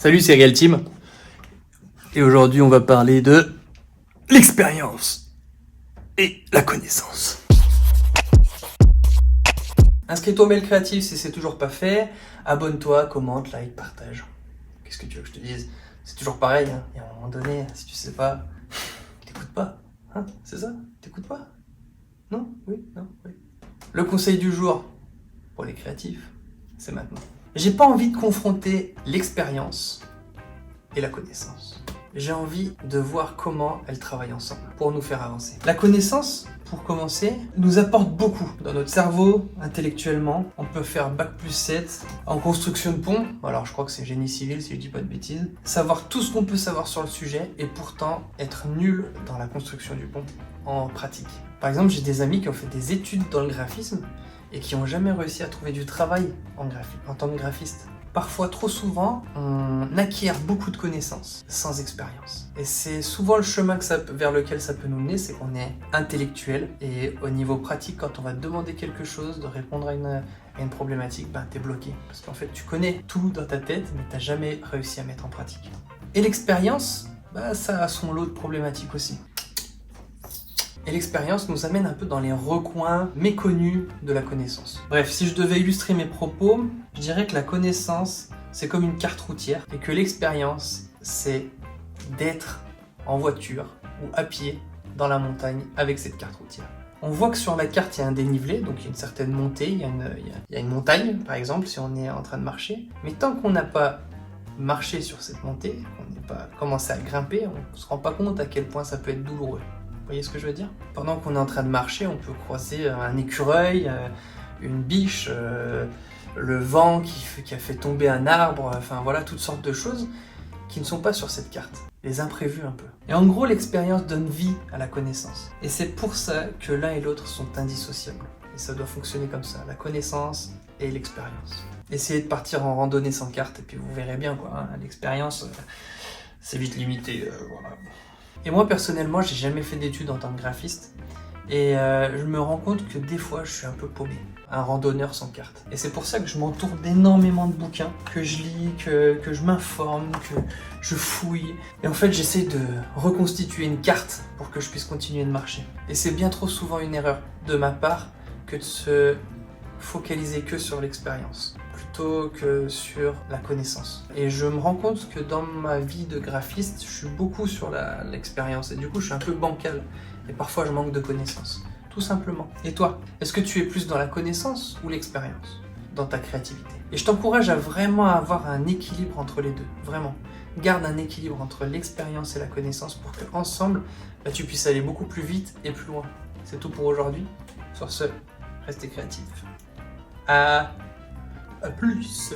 Salut, c'est Real Team. Et aujourd'hui, on va parler de l'expérience et la connaissance. Inscris-toi au mail créatif si c'est toujours pas fait. Abonne-toi, commente, like, partage. Qu'est-ce que tu veux que je te dise? C'est toujours pareil, hein. Et à un moment donné, si tu sais pas, t'écoutes pas. Hein? C'est ça? T'écoutes pas? Non? Oui? Non? Oui. Le conseil du jour pour les créatifs, c'est maintenant. J'ai pas envie de confronter l'expérience et la connaissance. J'ai envie de voir comment elles travaillent ensemble pour nous faire avancer. La connaissance, pour commencer, nous apporte beaucoup dans notre cerveau, intellectuellement. On peut faire Bac+7 en construction de pont. Alors je crois que c'est génie civil si je dis pas de bêtises. Savoir tout ce qu'on peut savoir sur le sujet et pourtant être nul dans la construction du pont en pratique. Par exemple, j'ai des amis qui ont fait des études dans le graphisme et qui n'ont jamais réussi à trouver du travail en tant que graphiste. Parfois, trop souvent, on acquiert beaucoup de connaissances sans expérience. Et c'est souvent le chemin vers lequel ça peut nous mener, c'est qu'on est intellectuel. Et au niveau pratique, quand on va te demander quelque chose, de répondre à une problématique, t'es bloqué. Parce qu'en fait, tu connais tout dans ta tête, mais t'as jamais réussi à mettre en pratique. Et l'expérience, ça a son lot de problématiques aussi. Et l'expérience nous amène un peu dans les recoins méconnus de la connaissance. Bref, si je devais illustrer mes propos, je dirais que la connaissance, c'est comme une carte routière et que l'expérience, c'est d'être en voiture ou à pied dans la montagne avec cette carte routière. On voit que sur la carte, il y a un dénivelé, donc il y a une certaine montée, il y a une montagne, par exemple, si on est en train de marcher. Mais tant qu'on n'a pas marché sur cette montée, qu'on n'est pas commencé à grimper, on ne se rend pas compte à quel point ça peut être douloureux. Vous voyez ce que je veux dire? Pendant qu'on est en train de marcher, on peut croiser un écureuil, une biche, le vent qui a fait tomber un arbre, enfin voilà, toutes sortes de choses qui ne sont pas sur cette carte. Les imprévus un peu. Et en gros, l'expérience donne vie à la connaissance. Et c'est pour ça que l'un et l'autre sont indissociables. Et ça doit fonctionner comme ça, la connaissance et l'expérience. Essayez de partir en randonnée sans carte et puis vous verrez bien quoi, hein, l'expérience, c'est vite limité, voilà. Et moi personnellement, j'ai jamais fait d'études en tant que graphiste et je me rends compte que des fois je suis un peu paumé, un randonneur sans carte. Et c'est pour ça que je m'entoure d'énormément de bouquins, que je lis, que je m'informe, que je fouille. Et en fait j'essaie de reconstituer une carte pour que je puisse continuer de marcher. Et c'est bien trop souvent une erreur de ma part que de se focaliser que sur l'expérience plutôt que sur la connaissance. Et je me rends compte que dans ma vie de graphiste, je suis beaucoup sur l'expérience et du coup je suis un peu bancal et parfois je manque de connaissances, tout simplement. Et toi, est-ce que tu es plus dans la connaissance ou l'expérience dans ta créativité? Et je t'encourage à vraiment avoir un équilibre entre les deux, vraiment. Garde un équilibre entre l'expérience et la connaissance pour qu'ensemble, tu puisses aller beaucoup plus vite et plus loin. C'est tout pour aujourd'hui. Sur ce, restez créatifs. À plus.